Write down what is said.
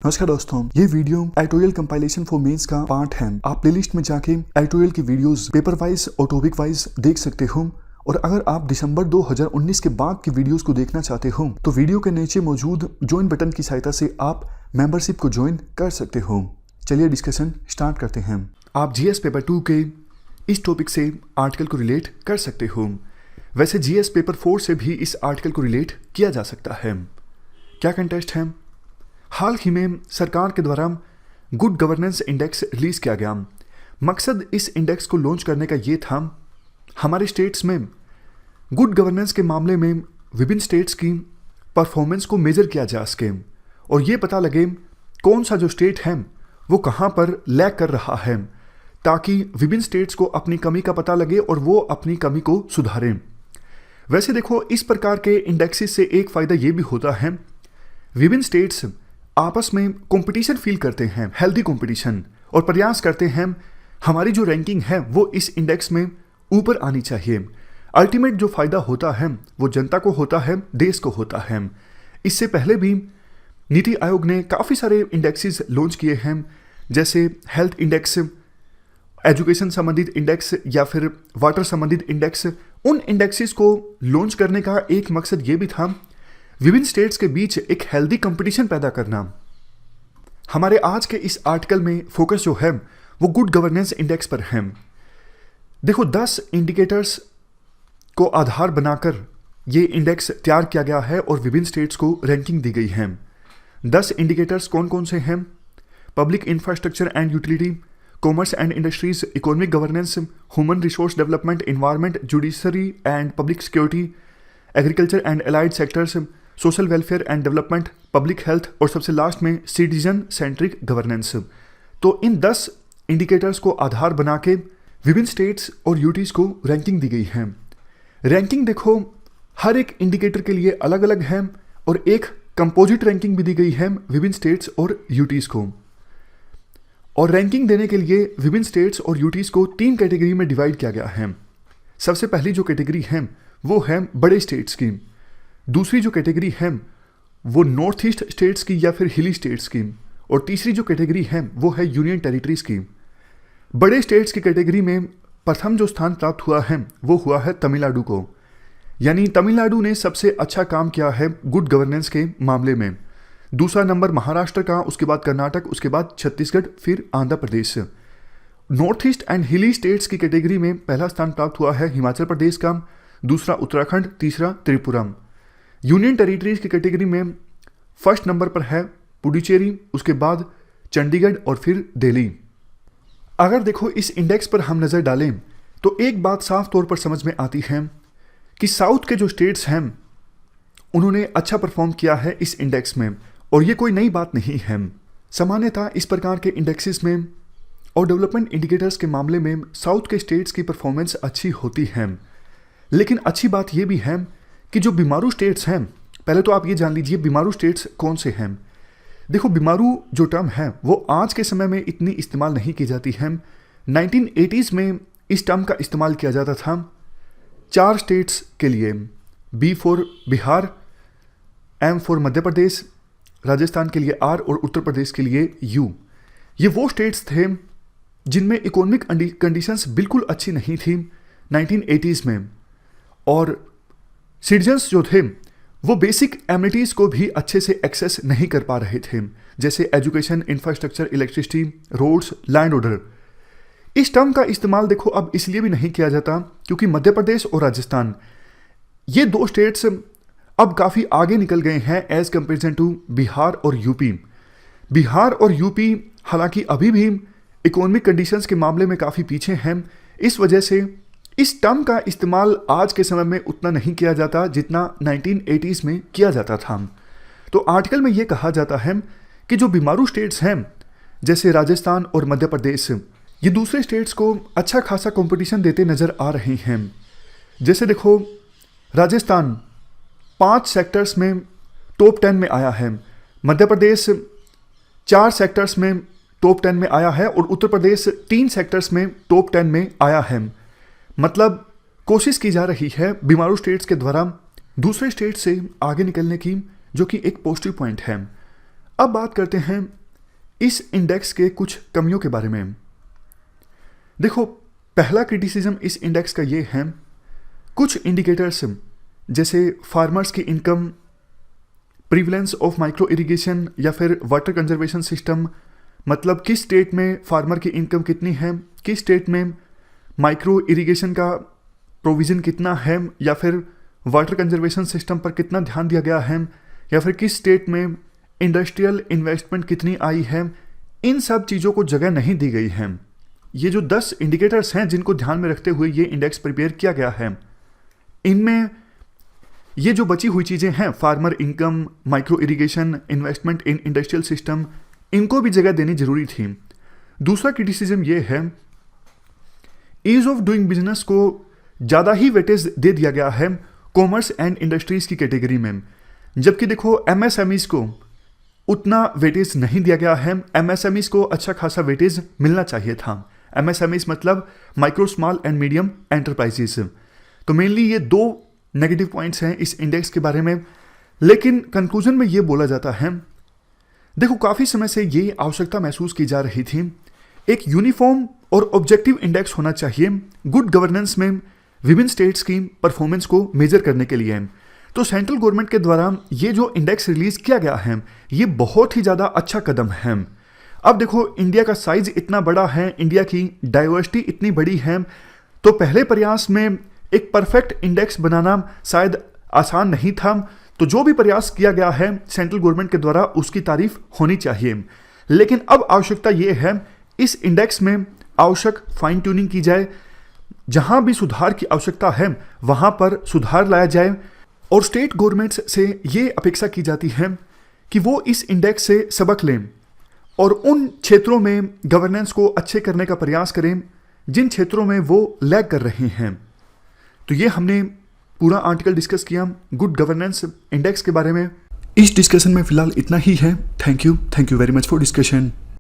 नमस्कार दोस्तों, ये video editorial compilation for mains का पार्ट है। आप प्लेलिस्ट में जाके एडिटोरियल की वीडियोस पेपर वाइज और टॉपिक वाइज देख सकते हो। और अगर आप दिसंबर 2019 के बाद की वीडियोस को देखना चाहते हो तो वीडियो के नीचे मौजूद ज्वाइन बटन की सहायता से आप मेंबरशिप को ज्वाइन कर सकते हो। चलिए डिस्कशन स्टार्ट करते हैं। आप जीएस पेपर 2 के इस टॉपिक से आर्टिकल को रिलेट कर सकते हो। वैसे जीएस पेपर 4 से भी इस आर्टिकल को रिलेट किया जा सकता है। क्या कंटेस्ट है? हाल ही में सरकार के द्वारा गुड गवर्नेंस इंडेक्स रिलीज किया गया। मकसद इस इंडेक्स को लॉन्च करने का ये था, हमारे स्टेट्स में गुड गवर्नेंस के मामले में विभिन्न स्टेट्स की परफॉर्मेंस को मेजर किया जा सके और ये पता लगे कौन सा जो स्टेट है वो कहाँ पर लैग कर रहा है, ताकि विभिन्न स्टेट्स को अपनी कमी का पता लगे और वो अपनी कमी को सुधारें। वैसे देखो, इस प्रकार के इंडेक्सेस से एक फ़ायदा ये भी होता है, विभिन्न स्टेट्स आपस में कंपटीशन फील करते हैं, हेल्दी कंपटीशन, और प्रयास करते हैं हमारी जो रैंकिंग है वो इस इंडेक्स में ऊपर आनी चाहिए। अल्टीमेट जो फ़ायदा होता है वो जनता को होता है, देश को होता है। इससे पहले भी नीति आयोग ने काफ़ी सारे इंडेक्सेस लॉन्च किए हैं, जैसे हेल्थ इंडेक्स, एजुकेशन संबंधित इंडेक्स या फिर वाटर संबंधित इंडेक्स। उन इंडेक्सेस को लॉन्च करने का एक मकसद ये भी था, विभिन्न स्टेट्स के बीच एक हेल्दी कंपटीशन पैदा करना। हमारे आज के इस आर्टिकल में फोकस जो है वो गुड गवर्नेंस इंडेक्स पर है। देखो, 10 इंडिकेटर्स को आधार बनाकर ये इंडेक्स तैयार किया गया है और विभिन्न स्टेट्स को रैंकिंग दी गई है। 10 इंडिकेटर्स कौन कौन से हैं? Public infrastructure and utility, commerce and industries, economic governance, human resource development, environment, judiciary and public security, agriculture and allied sectors, social welfare and development, public health, और सबसे लास्ट में सिटीजन सेंट्रिक गवर्नेंस। तो इन 10 indicators को आधार बना के विभिन्न states और UTs को रैंकिंग दी गई है। रैंकिंग देखो, हर एक इंडिकेटर के लिए अलग अलग है और एक कंपोजिट रैंकिंग भी दी गई है विभिन्न स्टेट्स और यूटीज को। और रैंकिंग देने के लिए विभिन्न स्टेट्स और यूटीज को 3 कैटेगरी में डिवाइड किया गया है। सबसे पहली जो कैटेगरी है वो है बड़े स्टेट्स की। दूसरी जो कैटेगरी है वो नॉर्थ ईस्ट स्टेट्स की या फिर हिली स्टेट्स की। और तीसरी जो कैटेगरी है वो है यूनियन टेरिटरीज की। बड़े स्टेट्स की कैटेगरी में प्रथम जो स्थान प्राप्त हुआ है वो हुआ है तमिलनाडु को, यानी तमिलनाडु ने सबसे अच्छा काम किया है गुड गवर्नेंस के मामले में। दूसरा नंबर महाराष्ट्र का, उसके बाद कर्नाटक, उसके बाद छत्तीसगढ़, फिर Andhra Pradesh. North east and हिली स्टेट्स की कैटेगरी में पहला स्थान प्राप्त हुआ है हिमाचल प्रदेश का, दूसरा उत्तराखंड, तीसरा त्रिपुरा। यूनियन टेरिटरीज की कैटेगरी में फर्स्ट नंबर पर है पुडुचेरी, उसके बाद चंडीगढ़ और फिर दिल्ली। अगर देखो इस इंडेक्स पर हम नज़र डालें तो एक बात साफ तौर पर समझ में आती है कि साउथ के जो स्टेट्स हैं उन्होंने अच्छा परफॉर्म किया है इस इंडेक्स में, और ये कोई नई बात नहीं है। सामान्यतः इस प्रकार के इंडेक्सेस में और डेवलपमेंट इंडिकेटर्स के मामले में साउथ के स्टेट्स की परफॉर्मेंस अच्छी होती है। लेकिन अच्छी बात यह भी है कि जो बीमारू स्टेट्स हैं, पहले तो आप ये जान लीजिए बीमारू स्टेट्स कौन से हैं। देखो, बीमारू जो टर्म है वो आज के समय में इतनी इस्तेमाल नहीं की जाती है। 1980s में इस टर्म का इस्तेमाल किया जाता था 4 स्टेट्स के लिए, B for Bihar, M for Madhya Pradesh, Rajasthan के लिए आर और उत्तर प्रदेश के लिए यू। ये वो स्टेट्स थे जिनमें इकोनॉमिक कंडीशंस बिल्कुल अच्छी नहीं थी 1980s में, और सिटीजन्स जो थे वो बेसिक एमिनिटीज़ को भी अच्छे से एक्सेस नहीं कर पा रहे थे, जैसे education, infrastructure, electricity, roads, land order. इस टर्म का इस्तेमाल देखो अब इसलिए भी नहीं किया जाता क्योंकि मध्य प्रदेश और राजस्थान, ये 2 स्टेट्स अब काफ़ी आगे निकल गए हैं एज कंपेरिजन टू बिहार और यूपी। बिहार और यूपी हालांकि अभी भी इकोनॉमिक कंडीशंस के मामले में काफ़ी पीछे हैं। इस वजह से इस टर्म का इस्तेमाल आज के समय में उतना नहीं किया जाता जितना 1980s में किया जाता था। तो आर्टिकल में ये कहा जाता है कि जो बीमारू स्टेट्स हैं जैसे राजस्थान और मध्य प्रदेश, ये दूसरे स्टेट्स को अच्छा खासा कंपटीशन देते नज़र आ रहे हैं। जैसे देखो, राजस्थान 5 सेक्टर्स में टॉप 10 में आया है, मध्य प्रदेश 4 सेक्टर्स में टॉप 10 में आया है और उत्तर प्रदेश 3 सेक्टर्स में टॉप 10 में आया है। मतलब कोशिश की जा रही है बीमारू स्टेट्स के द्वारा दूसरे स्टेट से आगे निकलने की, जो कि एक पॉजिटिव पॉइंट है। अब बात करते हैं इस इंडेक्स के कुछ कमियों के बारे में। देखो, पहला क्रिटिसिज्म इस इंडेक्स का ये है, कुछ इंडिकेटर्स जैसे फार्मर्स की इनकम, प्रीवलेंस ऑफ माइक्रो इरिगेशन या फिर वाटर कंजर्वेशन सिस्टम, मतलब किस स्टेट में फार्मर की इनकम कितनी है, किस स्टेट में माइक्रो इरिगेशन का प्रोविज़न कितना है, या फिर वाटर कंजर्वेशन सिस्टम पर कितना ध्यान दिया गया है, या फिर किस स्टेट में इंडस्ट्रियल इन्वेस्टमेंट कितनी आई है, इन सब चीज़ों को जगह नहीं दी गई है। ये जो 10 इंडिकेटर्स हैं जिनको ध्यान में रखते हुए ये इंडेक्स प्रिपेयर किया गया है, इनमें ये जो बची हुई चीज़ें हैं, farmer income, micro irrigation, investment in industrial system, इनको भी जगह देनी जरूरी थी। दूसरा क्रिटिसिज्म ये है, ईज ऑफ डूइंग बिजनेस को ज़्यादा ही वेटेज दे दिया गया है कॉमर्स एंड इंडस्ट्रीज की कैटेगरी में, जबकि देखो एमएसएमईज को उतना वेटेज नहीं दिया गया है। एमएसएमईज को अच्छा खासा वेटेज मिलना चाहिए था। एमएसएमईज मतलब micro small and medium enterprises. तो मेनली ये 2 नेगेटिव पॉइंट्स हैं इस इंडेक्स के बारे में, लेकिन कंक्लूजन में ये बोला जाता है, देखो काफ़ी समय से ये आवश्यकता महसूस की जा रही थी, एक यूनिफॉर्म और ऑब्जेक्टिव इंडेक्स होना चाहिए गुड गवर्नेंस में विभिन्न स्टेट्स की परफॉर्मेंस को मेजर करने के लिए। तो सेंट्रल गवर्नमेंट के द्वारा ये जो इंडेक्स रिलीज किया गया है, ये बहुत ही ज़्यादा अच्छा कदम है। अब देखो, इंडिया का साइज इतना बड़ा है, इंडिया की डाइवर्सिटी इतनी बड़ी है, तो पहले प्रयास में एक परफेक्ट इंडेक्स बनाना शायद आसान नहीं था। तो जो भी प्रयास किया गया है सेंट्रल गवर्नमेंट के द्वारा, उसकी तारीफ होनी चाहिए। लेकिन अब आवश्यकता ये है, इस इंडेक्स में आवश्यक फाइन ट्यूनिंग की जाए, जहां भी सुधार की आवश्यकता है वहां पर सुधार लाया जाए, और स्टेट गवर्नमेंट्स से ये अपेक्षा की जाती है कि वो इस इंडेक्स से सबक लें और उन क्षेत्रों में गवर्नेंस को अच्छे करने का प्रयास करें जिन क्षेत्रों में वो लैग कर रहे हैं। तो ये हमने पूरा आर्टिकल डिस्कस किया गुड गवर्नेंस इंडेक्स के बारे में। इस डिस्कशन में फिलहाल इतना ही है। Thank you very much for discussion.